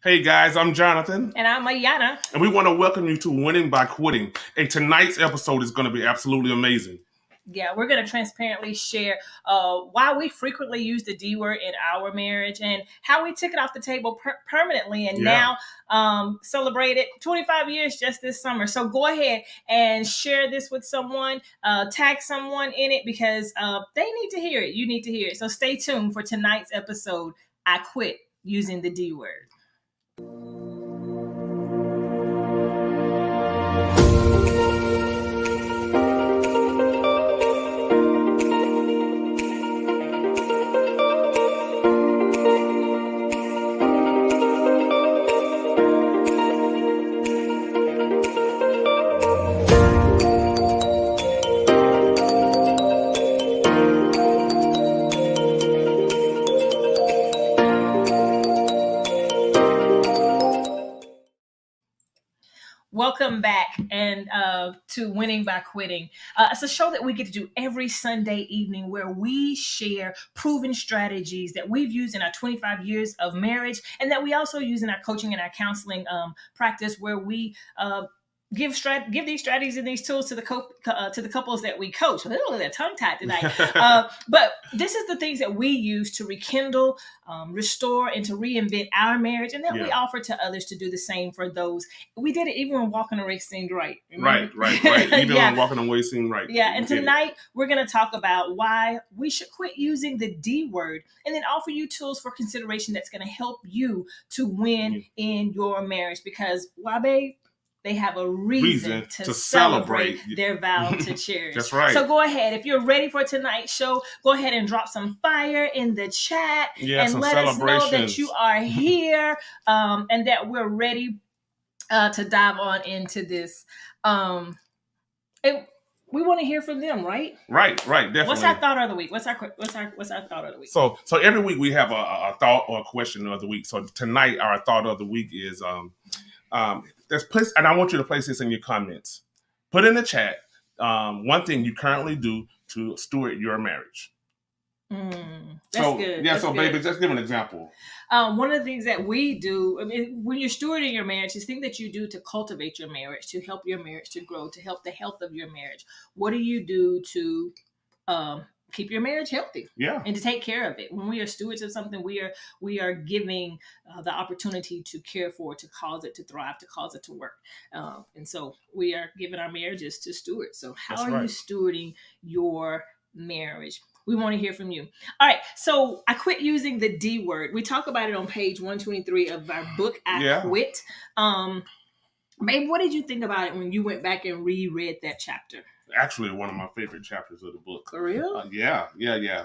Hey guys, I'm Jonathan. And I'm Ayana. And we want to welcome you to Winning by Quitting. And tonight's episode is going to be absolutely amazing. Yeah, we're going to transparently share why we frequently use the D word in our marriage and how we took it off the table permanently and now celebrated 25 years just this summer. So go ahead and share this with someone, tag someone in it because they need to hear it. You need to hear it. So stay tuned for tonight's episode, I Quit Using the D Word. Welcome back and to Winning by Quitting. It's a show that we get to do every Sunday evening where we share proven strategies that we've used in our 25 years of marriage and that we also use in our coaching and our counseling practice where we give these strategies and these tools to the couples that we coach. They're tongue-tied tonight. But this is the things that we use to rekindle, restore, and to reinvent our marriage, and that we offer to others to do the same for those. We did it even when Walking Away Seemed Right. Right. Even when Walking Away Seemed Right. Yeah, and tonight we're going to talk about why we should quit using the D word and then offer you tools for consideration that's going to help you to win in your marriage. Because why, babe? They have a reason to celebrate their vow to cherish. That's right. So go ahead. If you're ready for tonight's show, go ahead and drop some fire in the chat and let us know that you are here and that we're ready to dive on into this. And we want to hear from them, right? Right, definitely. What's our thought of the week? What's our thought of the week? So every week we have a thought or a question of the week. So tonight our thought of the week is and I want you to place this in your comments. Put in the chat one thing you currently do to steward your marriage. That's good. Yeah, that's so good. Baby, just give an example. One of the things that we do, when you're stewarding your marriage, is things that you do to cultivate your marriage, to help your marriage to grow, to help the health of your marriage. What do you do to keep your marriage healthy? Yeah. And to take care of it. When we are stewards of something, we are giving the opportunity to care for it, to cause it to thrive, to cause it to work. And so we are giving our marriages to stewards. So how are you stewarding your marriage? We want to hear from you. All right. So I quit using the D word. We talk about it on page 123 of our book, I Quit. Babe, what did you think about it when you went back and reread that chapter? Actually, one of my favorite chapters of the book. For real? Yeah.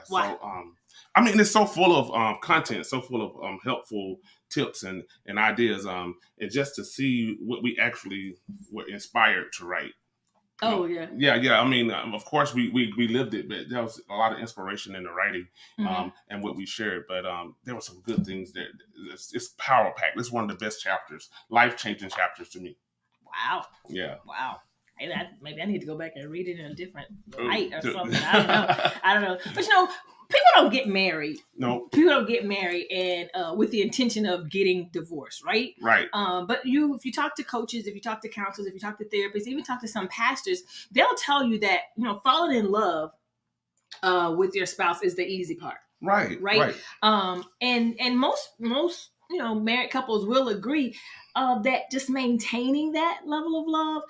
Why? So, it's so full of content, so full of helpful tips and ideas, and just to see what we actually were inspired to write. Oh, yeah. Yeah. Of course, we lived it, but there was a lot of inspiration in the writing and what we shared. But there were some good things there. It's power-packed. It's one of the best chapters, life-changing chapters to me. Wow. Yeah. Wow. Maybe I need to go back and read it in a different light or something. I don't know. But people don't get married. No. People don't get married and with the intention of getting divorced, right? Right. But if you talk to coaches, if you talk to counselors, if you talk to therapists, even talk to some pastors, they'll tell you that falling in love with your spouse is the easy part. Right. And most married couples will agree that just maintaining that level of love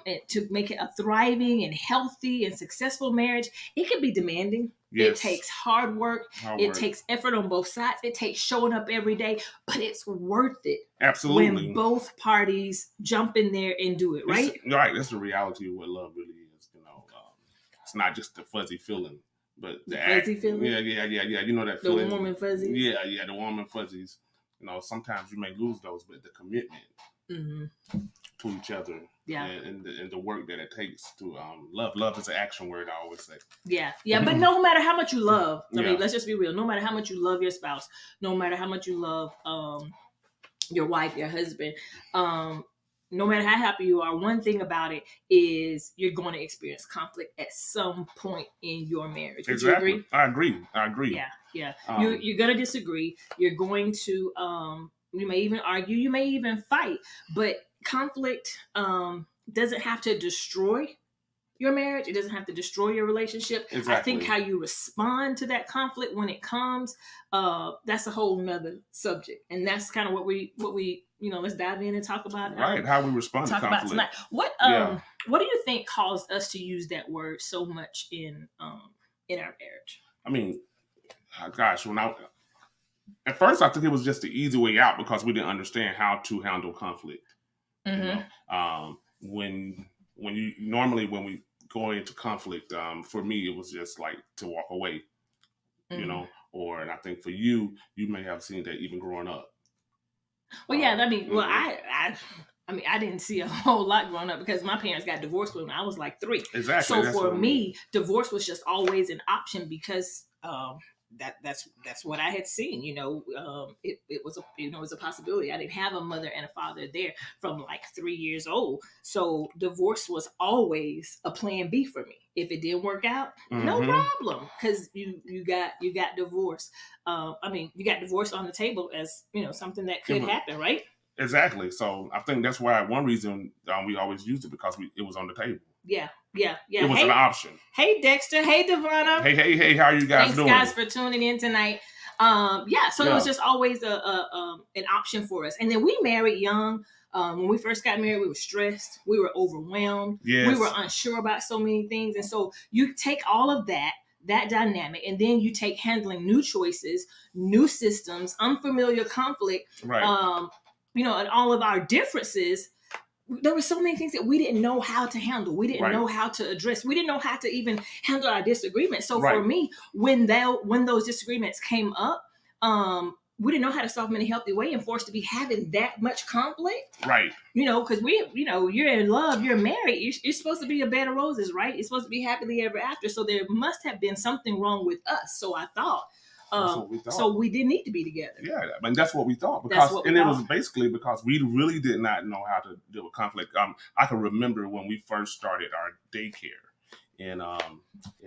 and to make it a thriving and healthy and successful marriage, it can be demanding. Yes. It takes hard work. It takes effort on both sides. It takes showing up every day, but it's worth it. Absolutely. When both parties jump in there and do it, right? Right. That's the reality of what love really is. It's not just the fuzzy feeling, but the fuzzy feeling. Yeah. You know that feeling. The warm and fuzzies. Yeah. The warm and fuzzies. Sometimes you may lose those, but the commitment to each other, and the work that it takes to love. Love is an action word, I always say. Yeah. But no matter how much you love, let's just be real. No matter how much you love your spouse, no matter how much you love your wife, your husband, no matter how happy you are, one thing about it is you're going to experience conflict at some point in your marriage. Would you agree? I agree. Yeah. You're going to disagree. You're going to You may even argue. You may even fight. But conflict doesn't have to destroy your marriage. It doesn't have to destroy your relationship. Exactly. I think how you respond to that conflict when it comes, that's a whole nother subject. And that's kind of what we let's dive in and talk about. Right. How we respond to conflict. About tonight. What do you think caused us to use that word so much in our marriage? I mean, gosh, at first I think it was just the easy way out because we didn't understand how to handle conflict. Mm-hmm. You know? When we go into conflict, for me it was just like to walk away, Mm-hmm. you know. And I think for you may have seen that even growing up. Well, yeah, I mean, well, I didn't see a whole lot growing up because my parents got divorced when I was like 3. Exactly. So for me, divorce was just always an option because that's what I had seen. You know, it was a possibility. I didn't have a mother and a father there from like 3 years old. So divorce was always a plan B for me. If it didn't work out, no problem, because you got divorced. You got divorce on the table as something that could happen, right? Exactly. So I think that's why one reason we always used it because it was on the table. Yeah. It was an option. Hey, Dexter. Hey, Devonna. Hey. How are you guys doing? Thanks, guys, for tuning in tonight. It was just always an option for us. And then we married young. When we first got married, we were stressed. We were overwhelmed. Yes. We were unsure about so many things. And so you take all of that dynamic, and then you take handling new choices, new systems, unfamiliar conflict, right. And all of our differences. There were so many things that we didn't know how to handle. We didn't know how to address. We didn't know how to even handle our disagreements. So for me, when those disagreements came up, we didn't know how to solve them in a healthy way, and for us to be having that much conflict, right? Because you're in love, you're married, you're supposed to be a bed of roses, right? You're supposed to be happily ever after. So there must have been something wrong with us. So I thought. So we didn't need to be together. Yeah, I mean that's what we thought it was basically because we really did not know how to deal with conflict. I can remember when we first started our daycare, and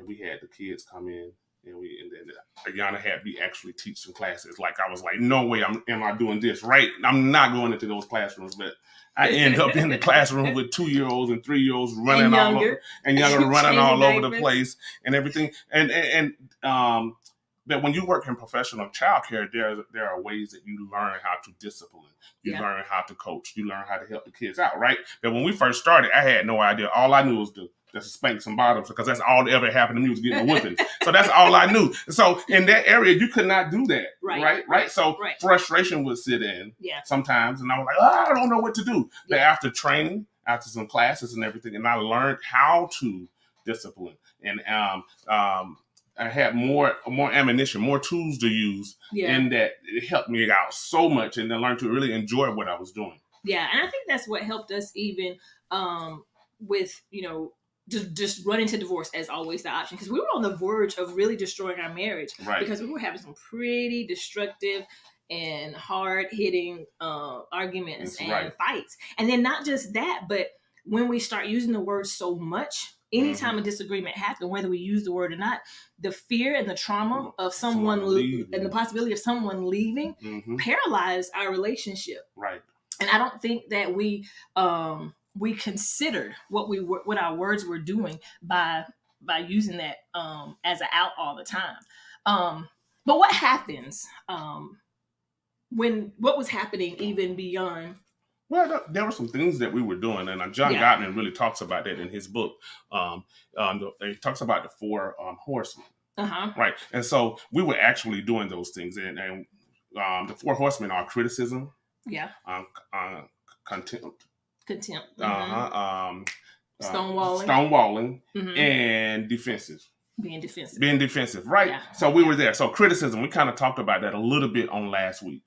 we had the kids come in, and then Ayana had me actually teach some classes. Like I was like, no way, am I doing this right? I'm not going into those classrooms, but I end up in the classroom with 2-year-olds and 3-year-olds running all over the place and everything, and But when you work in professional childcare, there are ways that you learn how to discipline. You learn how to coach. You learn how to help the kids out, right? But when we first started, I had no idea. All I knew was to spank some bottoms because that's all that ever happened to me was getting a whipping. So that's all I knew. So in that area, you could not do that, right? So frustration would sit in sometimes, and I was like, I don't know what to do. But after training, after some classes and everything, and I learned how to discipline and I had more ammunition, more tools to use, and that it helped me out so much, and I learned to really enjoy what I was doing. Yeah, and I think that's what helped us even with just running to divorce as always the option, because we were on the verge of really destroying our marriage, because we were having some pretty destructive and hard-hitting arguments and fights, and then not just that, but when we start using the word so much. Anytime a disagreement happens, whether we use the word or not, the fear and the trauma of someone and the possibility of someone leaving paralyzed our relationship. Right. And I don't think that we considered what our words were doing by using that as an out all the time. But what happens what was happening even beyond? Well, there were some things that we were doing, and John Gottman really talks about that in his book. He talks about the 4 horsemen, right? And so we were actually doing those things, and the 4 horsemen are criticism, contempt, stonewalling, and defensive. Being defensive, right? Yeah. So we were there. So criticism, we kind of talked about that a little bit on last week.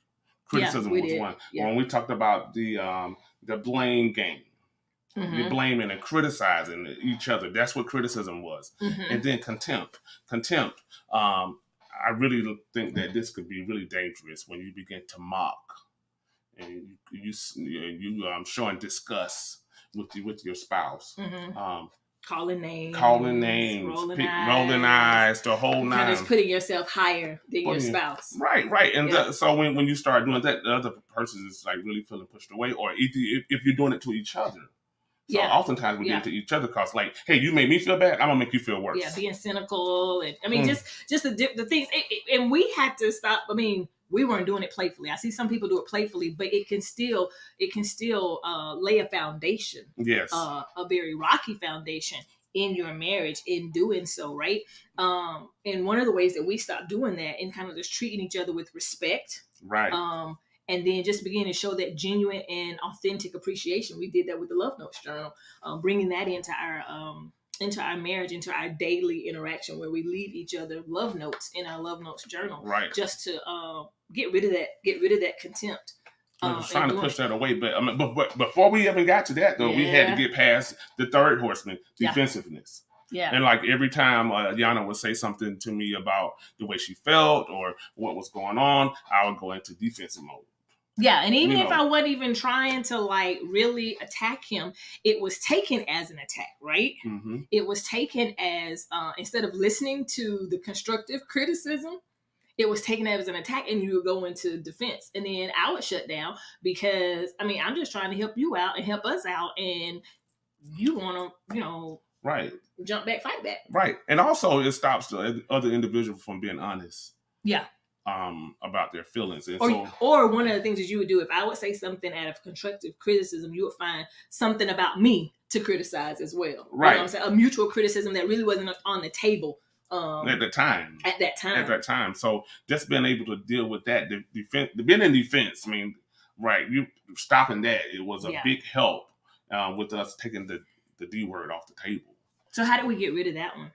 Criticism was one. Yeah. When we talked about the blame game, the blaming and criticizing each other. That's what criticism was. And then contempt. I really think that this could be really dangerous when you begin to mock and you showing disgust with your spouse. calling names, rolling eyes, the whole kind nine. of just putting yourself higher than your spouse. Right. And so when you start doing that, the other person is like really feeling pushed away, or if you're doing it to each other. So oftentimes we do it to each other because, like, hey, you made me feel bad, I'm gonna make you feel worse. Yeah, being cynical, and I mean, just the things, and we had to stop. I mean, we weren't doing it playfully. I see some people do it playfully, but it can still lay a foundation. Yes, a very rocky foundation in your marriage in doing so, right? And one of the ways that we stopped doing that and kind of just treating each other with respect, right? And then just begin to show that genuine and authentic appreciation. We did that with the Love Notes Journal, bringing that into our marriage, into our daily interaction, where we leave each other love notes in our Love Notes Journal, right? Just to get rid of that contempt. I was trying to push that away, but before we even got to that, though, we had to get past the third horseman, defensiveness. Yeah. And like every time Yana would say something to me about the way she felt or what was going on, I would go into defensive mode. Yeah, and even if I wasn't even trying to like really attack him, it was taken as an attack, right? Mm-hmm. It was taken as, instead of listening to the constructive criticism, it was taken as an attack, and you would go into defense. And then I would shut down because, I mean, I'm just trying to help you out and help us out, and you want to, right, jump back, fight back. Right. And also it stops the other individual from being honest. Yeah. About their feelings. And or one of the things that you would do, if I would say something out of constructive criticism, you would find something about me to criticize as well. Right. You know what I'm saying? A mutual criticism that really wasn't on the table. At that time. So just being able to deal with that, being in defense, I mean, right, you stopping that, it was a big help with us taking the D word off the table. So how do we get rid of that one?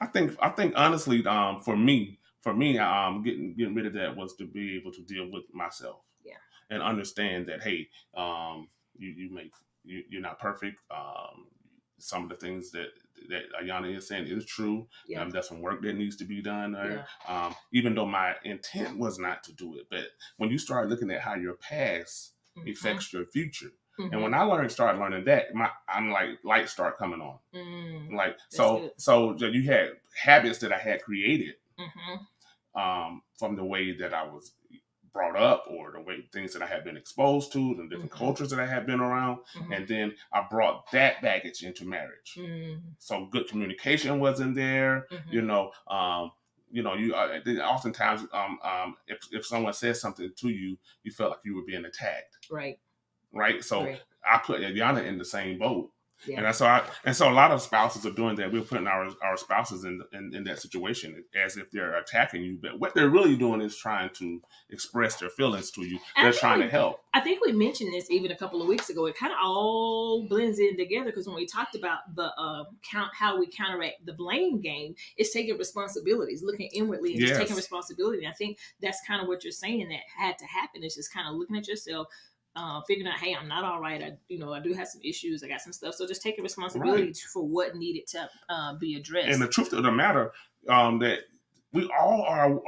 I think honestly, for me, getting rid of that was to be able to deal with myself, and understand that, hey, you're not perfect. Some of the things that Ayana is saying is true. There's some work that needs to be done there. Even though my intent was not to do it, but when you start looking at how your past affects your future. Mm-hmm. And when I started learning that, I'm like, lights start coming on. Mm-hmm. Like, so you had habits that I had created from the way that I was brought up, or the way things that I had been exposed to, the different cultures that I had been around. And then I brought that baggage into marriage. So good communication wasn't there. Oftentimes, if someone says something to you, you felt like you were being attacked. Right. So I put Yana in the same boat. Yeah. And so a lot of spouses are doing that. We're putting our spouses in that situation as if they're attacking you, but what they're really doing is trying to express their feelings to you. They're trying to help. I think we mentioned this even a couple of weeks ago. It kind of all blends in together, because when we talked about the how we counteract the blame game, it's taking responsibilities, looking inwardly, and just taking responsibility. And I think that's kind of what you're saying that had to happen. It's just kind of looking at yourself. Figuring out, hey, I'm not all right. I do have some issues. I got some stuff. So just taking responsibility for what needed to be addressed. And the truth of the matter, that we all are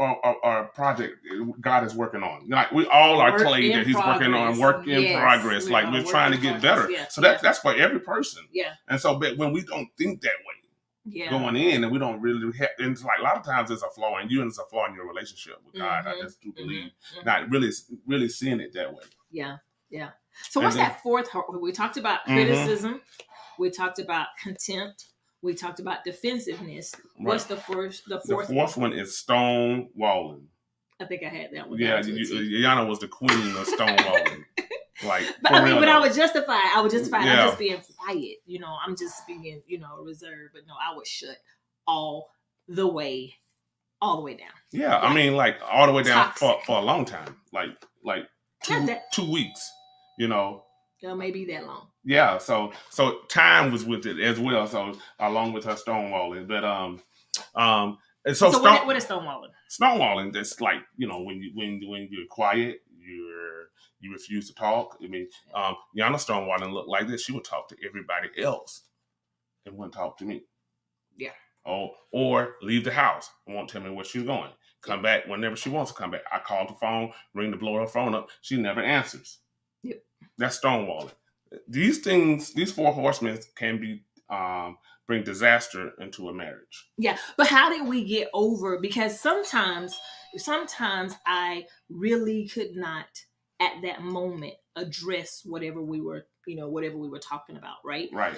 a project God is working on. Like, we all are clay that He's working on, work in progress. Like, we're trying to get better. So that's for every person. Yeah. And so, but when we don't think that way, going in, and we don't really have, and it's like a lot of times there's a flaw in you, and it's a flaw in your relationship with God. I just do believe not really seeing it that way. Yeah. Yeah. So what's that fourth? We talked about criticism. We talked about contempt. We talked about defensiveness. Right. What's the fourth? The fourth one is stonewalling. I think I had that one. Yeah, Yana was the queen of stonewalling. But I would justify. I'm just being quiet. I'm just being, reserved. But no, I would shut all the way down. Yeah, I mean, like all the way down for a long time. Like 2 weeks. Maybe that long. Yeah, so time was with it as well. So along with her stonewalling, but and so what is stonewalling? Stonewalling, that's like, when you're quiet, you refuse to talk. I mean, Yana stonewalling looked like this. She would talk to everybody else and wouldn't talk to me. Yeah. Or leave the house and won't tell me where she's going. Come back whenever she wants to come back. I call the phone, ring to blow her phone up. She never answers. Yep. That's stonewalling. These things, these four horsemen can be bring disaster into a marriage. Yeah, but how did we get over? Because sometimes I really could not at that moment address whatever we were, whatever we were talking about, right? Right.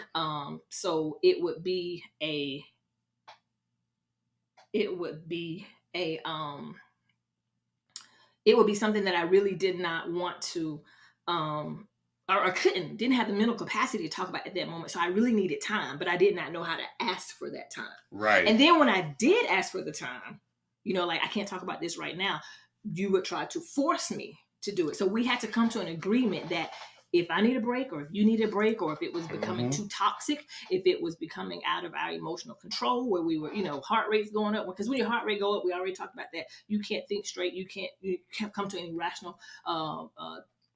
So it would be a it would be something that I really did not want to or didn't have the mental capacity to talk about at that moment. So I really needed time, but I did not know how to ask for that time. Right. And then when I did ask for the time, like, I can't talk about this right now, you would try to force me to do it. So we had to come to an agreement that if I need a break, or if you need a break, or if it was becoming too toxic, if it was becoming out of our emotional control, where we were, heart rate's going up, because when your heart rate go up, we already talked about that, you can't think straight, you can't come to any rational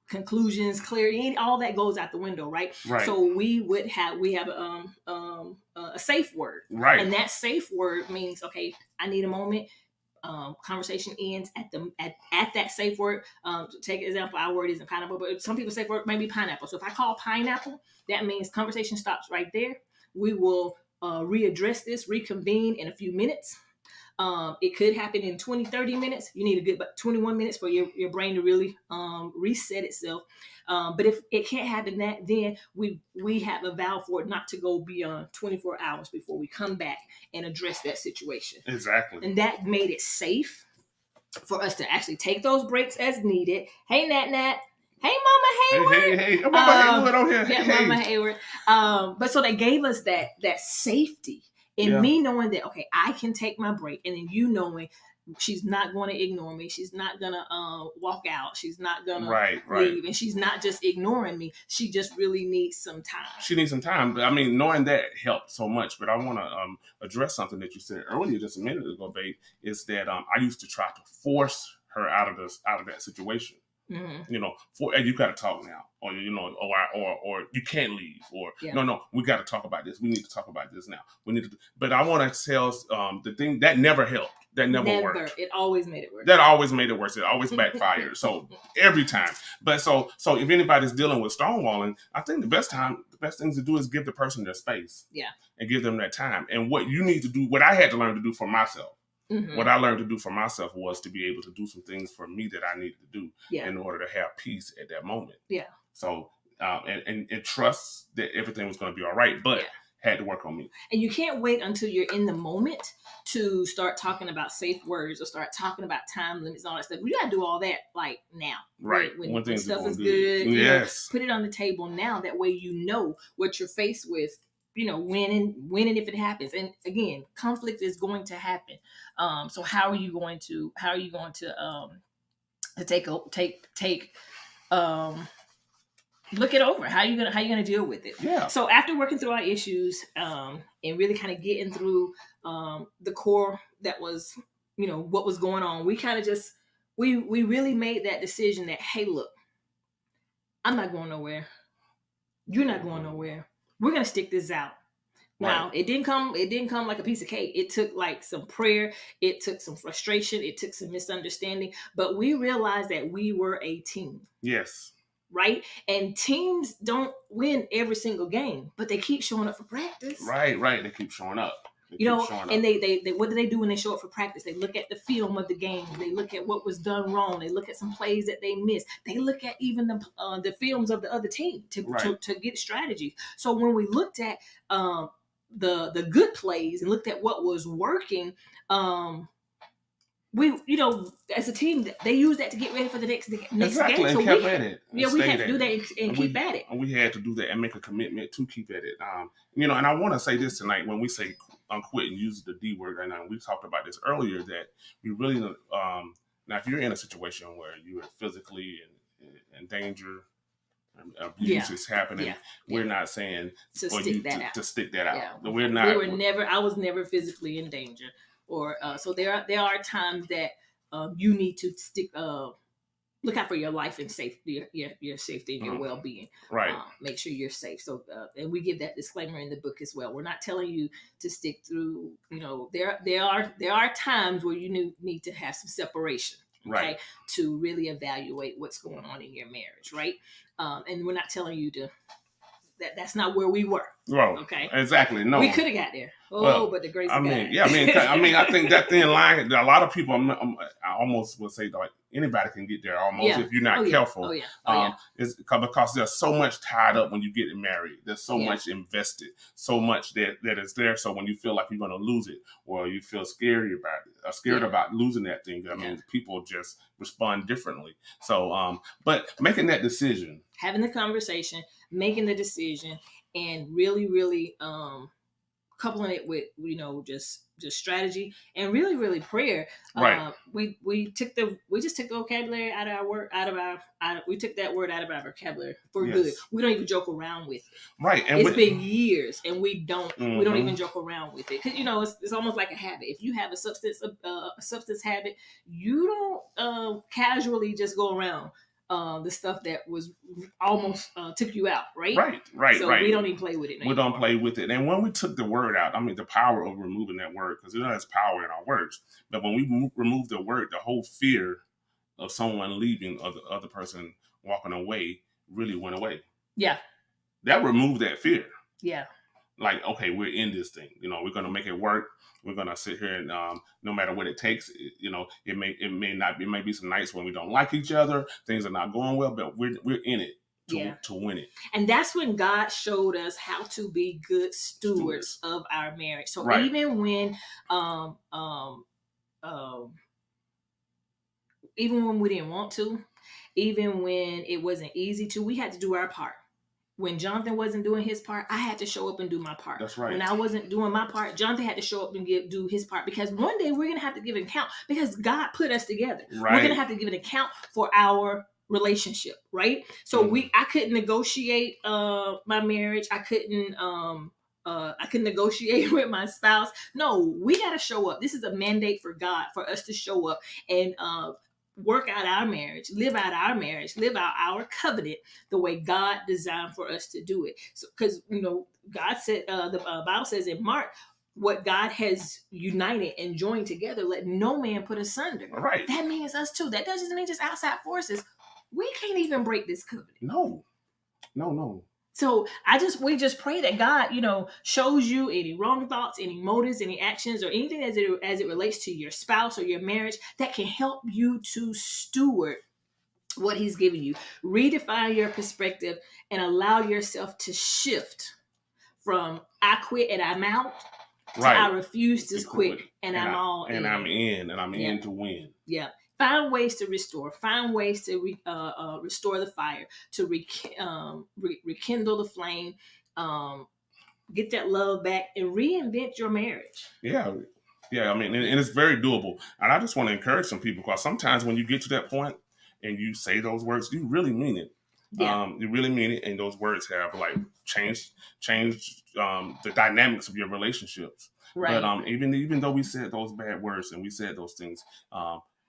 conclusions, clarity, all that goes out the window, right? So we have a safe word, right? And that safe word means, okay, I need a moment. Conversation ends at that safe word. Take an example, our word isn't pineapple, but some people's safe word may be pineapple. So if I call pineapple, that means conversation stops right there. We will readdress this, reconvene in a few minutes. It could happen in 20, 30 minutes. You need a good 21 minutes for your brain to really reset itself. But if it can't happen that, then we have a vow for it not to go beyond 24 hours before we come back and address that situation. Exactly. And that made it safe for us to actually take those breaks as needed. Hey, Nat. Hey, Mama Hayward. Hey. Mama Hayward on here. Yeah, Mama Hayward. But so they gave us that safety. And me knowing that, okay, I can take my break, and then you knowing she's not going to ignore me. She's not going to walk out. She's not going to leave. And she's not just ignoring me. She just really needs some time. She needs some time. But I mean, knowing that helped so much. But I want to address something that you said earlier, just a minute ago, babe, is that I used to try to force her out of that situation. Mm-hmm. And you got to talk now, or or you can't leave, or no, we got to talk about this. We need to talk about this now. We need to. But I want to tell the thing that never helped. That never worked. It always made it worse. That always made it worse. It always backfired. So every time. But so if anybody's dealing with stonewalling, I think the best thing to do is give the person their space. Yeah. And give them that time. And what you need to do, what I had to learn to do for myself. Mm-hmm. What I learned to do for myself was to be able to do some things for me that I needed to do in order to have peace at that moment. Yeah. So and trust that everything was going to be all right, but had to work on me. And you can't wait until you're in the moment to start talking about safe words or start talking about time limits and all that stuff. We got to do all that like now. Right. When stuff is good. Yes. Put it on the table now. That way you know what you're faced with. When and if it happens. And again, conflict is going to happen. So how are you going to look it over? How are you gonna deal with it? Yeah. So after working through our issues, and really kind of getting through the core that was, what was going on, we kind of just we really made that decision that, hey, look, I'm not going nowhere. You're not going nowhere. We're going to stick this out. Now, it didn't come like a piece of cake. It took like some prayer. It took some frustration. It took some misunderstanding. But we realized that we were a team. Yes. Right? And teams don't win every single game, but they keep showing up for practice. Right. They keep showing up. They what do they do when they show up for practice? They look at the film of the game. They look at what was done wrong. They look at some plays that they missed. They look at even the films of the other team to get strategies. So when we looked at the good plays and looked at what was working, we, as a team, they use that to get ready for the next game. And kept at it. We had to do that and keep at it. And we had to do that and make a commitment to keep at it. And I want to say this tonight when we say quit and use the D word. And we talked about this earlier, that we really now if you're in a situation where you are physically in danger, abuse is happening, we're not saying to stick that out. Yeah. We're not. I was never physically in danger. Or so there are times that you need to look out for your life and safety, your safety and your well-being. Right. Make sure you're safe. So and we give that disclaimer in the book as well. We're not telling you to stick through. There are times where you need to have some separation. Okay, to really evaluate what's going on in your marriage. Right. And we're not telling you to that's not where we were. Well, okay, exactly. No, we could have got there. But the grace of God. I think that thin line. A lot of people, I almost would say like anybody can get there almost if you're not careful. It's because there's so much tied up when you get married. There's so much invested, so much that is there. So when you feel like you're going to lose it, or you feel scared about losing that thing, I mean, people just respond differently. So, but making that decision, having the conversation, making the decision, and really, really, coupling it with just strategy and really prayer. Right. We just took the vocabulary out of our word we took that word out of our vocabulary for good. We don't even joke around with it. Right. And it's been years, and we don't even joke around with it because it's almost like a habit. If you have a substance habit, you don't casually just go around the stuff that was almost took you out, right? Right. So we don't even play with it anymore. We don't play with it. And when we took the word out, I mean, the power of removing that word, because it has power in our words. But when we remove the word, the whole fear of someone leaving or the other person walking away really went away. Yeah. That removed that fear. Yeah. Like, okay, we're in this thing. We're going to make it work. We're going to sit here and no matter what it takes, it may be some nights when we don't like each other. Things are not going well, but we're in it to win it. And that's when God showed us how to be good stewards of our marriage. So even when we didn't want to, even when it wasn't easy to, we had to do our part. When Jonathan wasn't doing his part, I had to show up and do my part. That's right. When I wasn't doing my part, Jonathan had to show up and do his part, because one day we're going to have to give an account, because God put us together. Right. We're going to have to give an account for our relationship, right? So I couldn't negotiate my marriage. I couldn't negotiate with my spouse. No, we got to show up. This is a mandate for God for us to show up and work out our marriage, live out our covenant the way God designed for us to do it. So, because God said, the Bible says in Mark, what God has united and joined together, let no man put asunder. Right. That means us too. That doesn't mean just outside forces. We can't even break this covenant. No. So we just pray that God, shows you any wrong thoughts, any motives, any actions, or anything as it relates to your spouse or your marriage that can help you to steward what He's given you. Redefine your perspective and allow yourself to shift from I quit and I'm out to I refuse to quit and I'm all in. And I'm in, and I'm in to win. Yeah. Find ways to restore. Find ways to restore the fire, to rekindle the flame, get that love back, and reinvent your marriage. Yeah. I mean, and it's very doable. And I just want to encourage some people, because sometimes when you get to that point and you say those words, you really mean it. Yeah. You really mean it, and those words have like changed the dynamics of your relationships. Right. But even though we said those bad words and we said those things,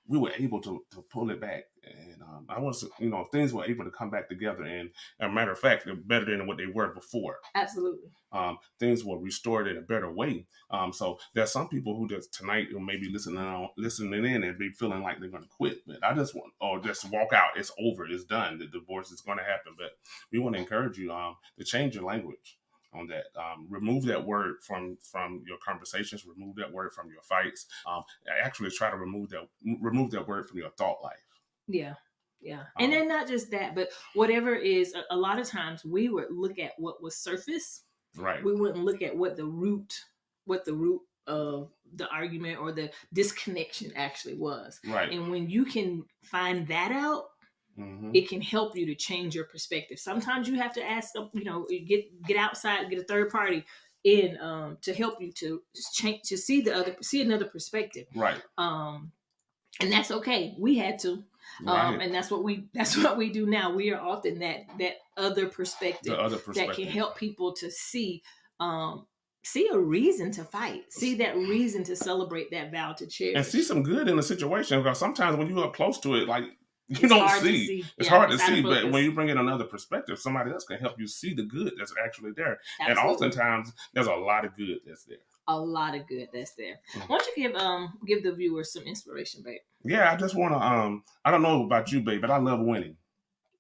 we were able to pull it back, and I want to, things were able to come back together. And as a matter of fact, they're better than what they were before. Absolutely. Things were restored in a better way. So there's some people who just tonight who may be listening in and be feeling like they're going to quit. But I just want, or just walk out. It's over. It's done. The divorce is going to happen. But we want to encourage you to change your language on that. Remove that word from your conversations. Remove that word from your fights. Actually try to remove that word from your thought life. Yeah. And then not just that, but whatever is, a lot of times we would look at what was surface. Right. We wouldn't look at what the root of the argument or the disconnection actually was. Right. And when you can find that out, it can help you to change your perspective. Sometimes you have to ask, get outside, get a third party in to help you to change, to see another perspective. Right. And that's okay. We had to, and that's what we do now. We are often that other perspective, that can help people to see a reason to fight, see that reason to celebrate, that vow to cherish, and see some good in the situation. Because sometimes when you're up close to it, like, you don't see. It's hard to see, but when you bring in another perspective, somebody else can help you see the good that's actually there. Absolutely. And oftentimes, there's a lot of good that's there. Why don't you give the viewers some inspiration, babe? Yeah, I just want to. I don't know about you, babe, but I love winning.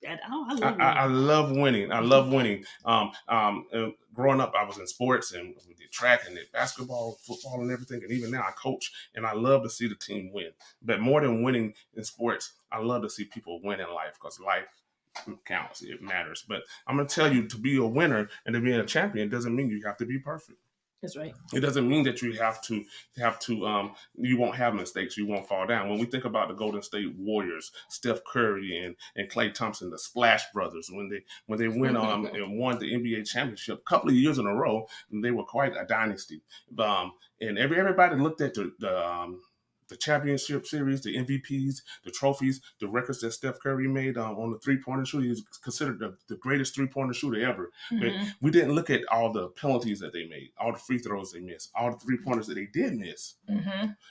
I love winning. I love winning. I love winning. Growing up, I was in sports and we did track and did basketball, football, and everything. And even now, I coach, and I love to see the team win. But more than winning in sports, I love to see people win in life because life counts. It matters. But I'm gonna tell you, to be a winner and to be a champion doesn't mean you have to be perfect. That's right. It doesn't mean that you have to you won't have mistakes, you won't fall down. When we think about the Golden State Warriors, Steph Curry and Klay Thompson, the Splash Brothers, when they went and won the NBA championship a couple of years in a row, they were quite a dynasty. And everybody looked at the championship series, the MVPs, the trophies, the records that Steph Curry made on the three-pointer shooter. He was considered the greatest three-pointer shooter ever. But we didn't look at all the penalties that they made, all the free throws they missed, all the three-pointers that they did miss.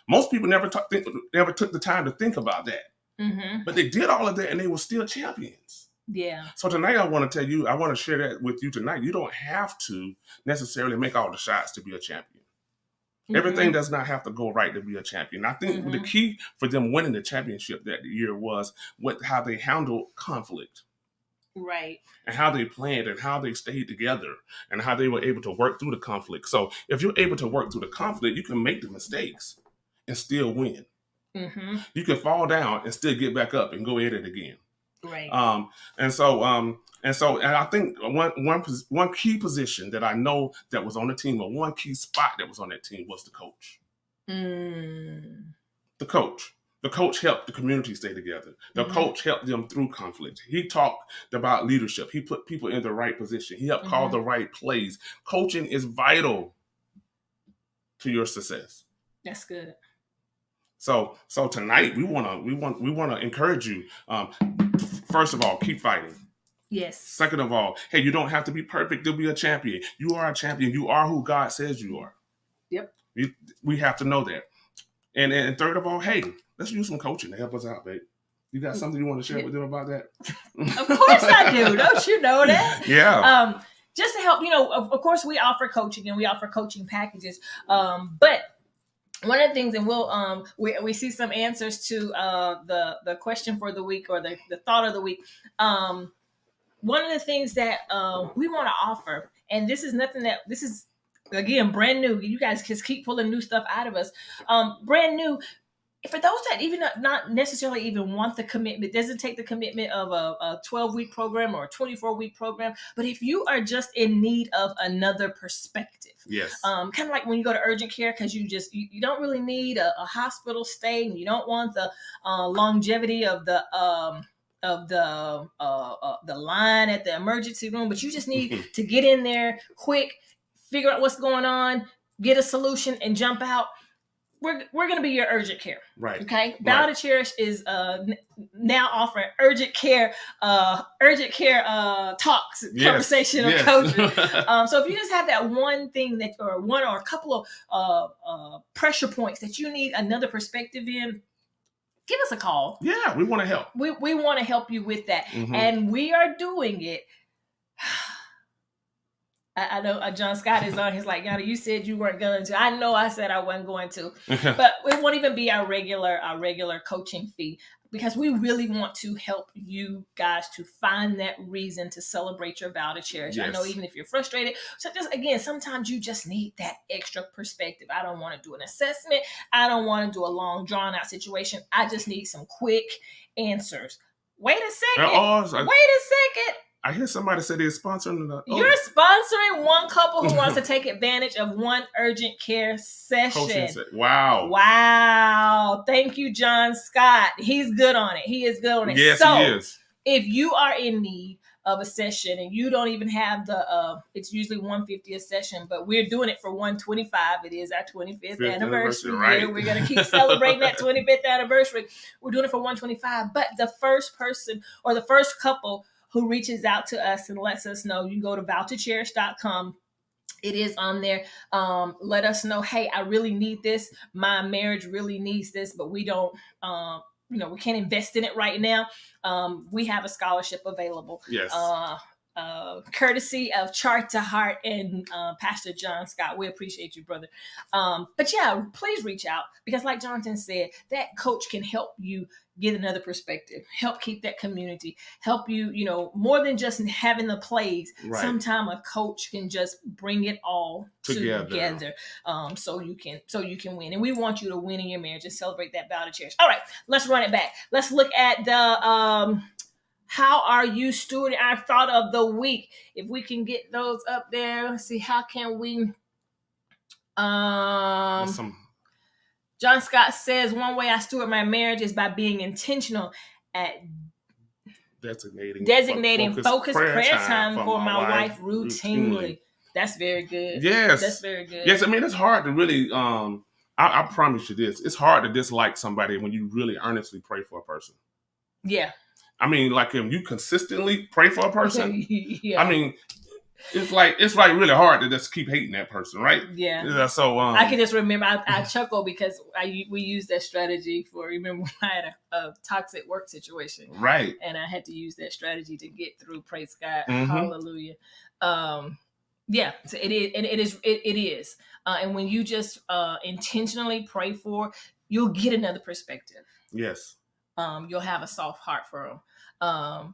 Most people never took the time to think about that. But they did all of that, and they were still champions. Yeah. So tonight I want to share that with you tonight. You don't have to necessarily make all the shots to be a champion. Everything does not have to go right to be a champion. I think the key for them winning the championship that year was how they handled conflict. Right. And how they planned and how they stayed together and how they were able to work through the conflict. So if you're able to work through the conflict, you can make the mistakes and still win. You can fall down and still get back up and go at it again. Right. And I think one key position that I know that was on the team, or one key spot that was on that team, was the coach. The coach helped the community stay together. The coach helped them through conflict. He talked about leadership. He put people in the right position. He helped call the right plays. Coaching is vital to your success. That's good. So tonight we want to encourage you. First of all, keep fighting. Yes. Second of all, hey, you don't have to be perfect to be a champion. You are a champion. You are who God says you are. Yep. We have to know that. And third of all, hey, let's use some coaching to help us out, babe. You got something you want to share with them about that? Of course I do. Don't you know that? Yeah. Just to help, of course we offer coaching and we offer coaching packages. But one of the things, and we'll we see some answers to the question for the week, or the thought of the week. One of the things that we want to offer, and this is again brand new. You guys just keep pulling new stuff out of us. Brand new. For those that even not necessarily even want the commitment, doesn't take the commitment of a 12-week program or a 24-week program, but if you are just in need of another perspective, yes, kind of like when you go to urgent care, because you don't really need a hospital stay, and you don't want the longevity of the line at the emergency room, but you just need to get in there quick, figure out what's going on, get a solution, and jump out. We're going to be your urgent care. Right. Okay. Bow to Cherish is now offering urgent care talks, conversational coaching. So if you just have that one thing or a couple of pressure points that you need another perspective in, give us a call. Yeah, we want to help. We want to help you with that. And we are doing it. I know John Scott is on. He's like, Yana, you said you weren't going to. I know I said I wasn't going to. But it won't even be our regular coaching fee, because we really want to help you guys to find that reason to celebrate your vow to cherish. Yes. I know even if you're frustrated. So just, again, sometimes you just need that extra perspective. I don't want to do an assessment. I don't want to do a long, drawn-out situation. I just need some quick answers. Wait a second. I hear somebody say they're sponsoring You're sponsoring one couple who wants to take advantage of one urgent care session. Wow. Thank you, John Scott. He's good on it. He is good on it. Yes, so, he is. If you are in need of a session and you don't even have it's usually $150 a session, but we're doing it for $125. It is our 25th anniversary. Right. We're going to keep celebrating that 25th anniversary. We're doing it for $125. But the first person or the first couple who reaches out to us and lets us know, you can go to vowtocherish.com. It is on there. Let us know, hey, I really need this. My marriage really needs this, but we don't, we can't invest in it right now. We have a scholarship available. Yes. courtesy of Chart to Heart and Pastor John Scott. We appreciate you, brother. But yeah, please reach out because, like Jonathan said, that coach can help you get another perspective, help keep that community, help you, more than just having the plays. Right. Sometimes a coach can just bring it all together, so you can win. And we want you to win in your marriage and celebrate that vow to cherish. All right, let's run it back. Let's look at the how are you stewarding our thought of the week? If we can get those up there, let's see, how can we John Scott says, one way I steward my marriage is by being intentional at designating focused prayer time for my wife routinely. That's very good. Yes. That's very good. Yes, I mean, it's hard to really, I promise you this, it's hard to dislike somebody when you really earnestly pray for a person. Yeah. I mean, like if you consistently pray for a person, yeah. I mean, it's like really hard to just keep hating that person, right? Yeah. So I can just remember I chuckle because we used that strategy for. Remember, I had a toxic work situation, right? And I had to use that strategy to get through. Praise God, Mm-hmm. Hallelujah. Yeah, so it is. And when you just intentionally pray for, you'll get another perspective. Yes. You'll have a soft heart for them.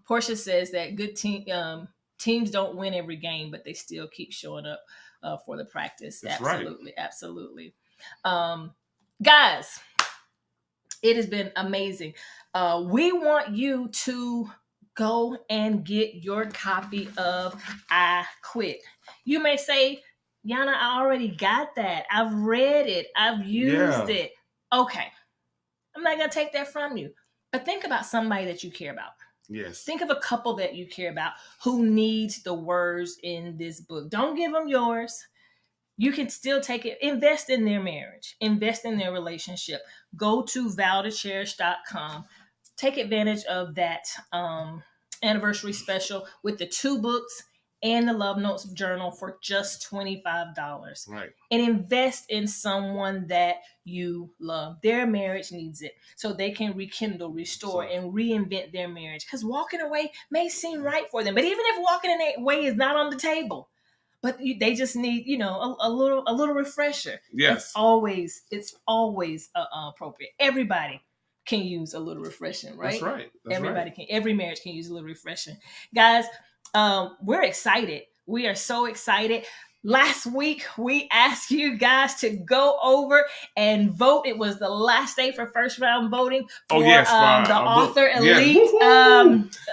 Portia says that good teams don't win every game, but they still keep showing up for the practice. That's absolutely, right. Absolutely. Guys, it has been amazing. We want you to go and get your copy of I Quit. You may say, Yana, I already got that. I've read it. I've used it. Okay. I'm not going to take that from you. But think about somebody that you care about. Yes. Think of a couple that you care about who needs the words in this book. Don't give them yours. You can still take it. Invest in their marriage. Invest in their relationship. Go to vowtocherish.com. Take advantage of that anniversary special with the 2 books and the Love Notes journal for just $25. Right. And invest in someone that you love. Their marriage needs it so they can rekindle, restore, and reinvent their marriage. Because walking away may seem right for them. But even if walking away is not on the table, but they just need, a little refresher. Yes. It's always appropriate. Everybody can use a little refreshing, right? That's right. Everybody can. Every marriage can use a little refreshing. Guys, we're excited. We are so excited. Last week, we asked you guys to go over and vote. It was the last day for first round voting for the Author Elite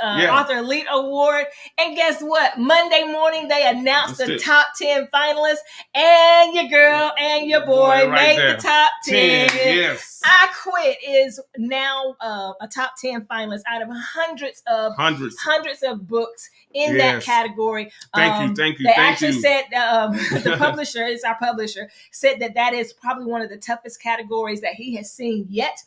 Author Elite Award. And guess what? Monday morning, they announced the top 10 finalists, and your girl and your boy made the top 10. Yes. I Quit is now a top 10 finalist out of hundreds of books in that category. Thank you. They actually said the publisher, it's our publisher, said that is probably one of the toughest categories that he has seen yet,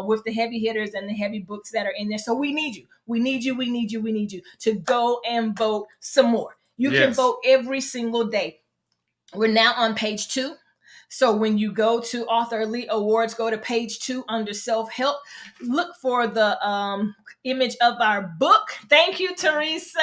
with the heavy hitters and the heavy books that are in there. So we need you. We need you to go and vote some more. You can vote every single day. We're now on page 2. So when you go to Author Elite Awards, go to page 2 under self-help. Look for the image of our book. Thank you, Teresa.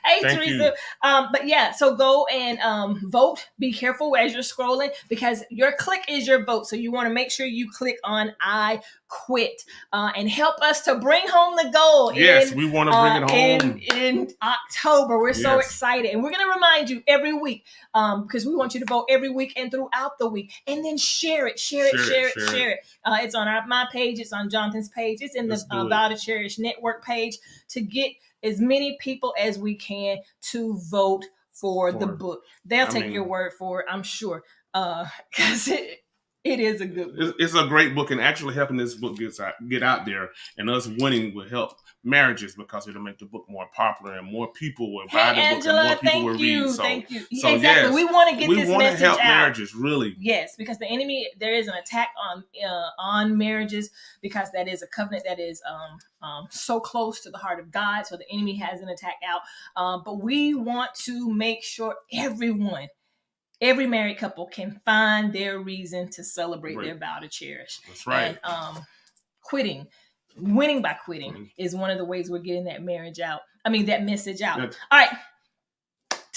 Hey, Thank Teresa. But yeah, so go and vote. Be careful as you're scrolling because your click is your vote. So you want to make sure you click on I Quit and help us to bring home the gold. Yes, we want to bring it home in October. We're so excited, and we're going to remind you every week because we want you to vote every week and throughout the week, and then share it. It's on my page. It's on Jonathan's page. It's in the Vow to Cherish Network page to get as many people as we can to vote for the book. They'll take your word for it, I'm sure, because it is a good book. It's a great book, and actually helping this book get out there and us winning will help marriages because it'll make the book more popular and more people will buy the book and more people will read. Thank you. So exactly. Yes, we want to get this message out. We want to help marriages, really. Yes, because the enemy, there is an attack on marriages because that is a covenant that is so close to the heart of God. So the enemy has an attack out. But we want to make sure every married couple can find their reason to celebrate their vow to cherish. That's right. And winning by quitting is one of the ways we're getting that message out. Yep. All right.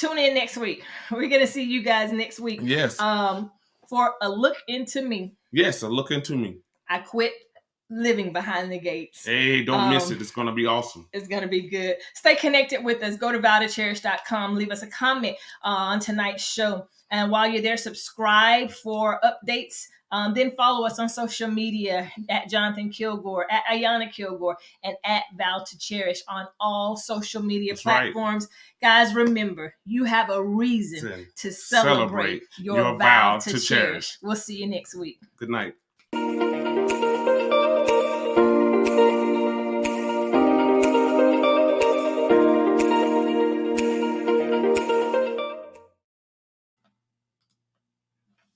Tune in next week. We're going to see you guys next week. Yes. For a look into me. Yes, a look into me. I quit living behind the gates. Hey, don't miss it. It's going to be awesome. It's going to be good. Stay connected with us. Go to vowtocherish.com. Leave us a comment on tonight's show. And while you're there, subscribe for updates. Then follow us on social media at Jonathan Kilgore, at Ayana Kilgore, and at Vow to Cherish on all social media platforms. Right. Guys, remember, you have a reason to celebrate your vow to cherish. We'll see you next week. Good night.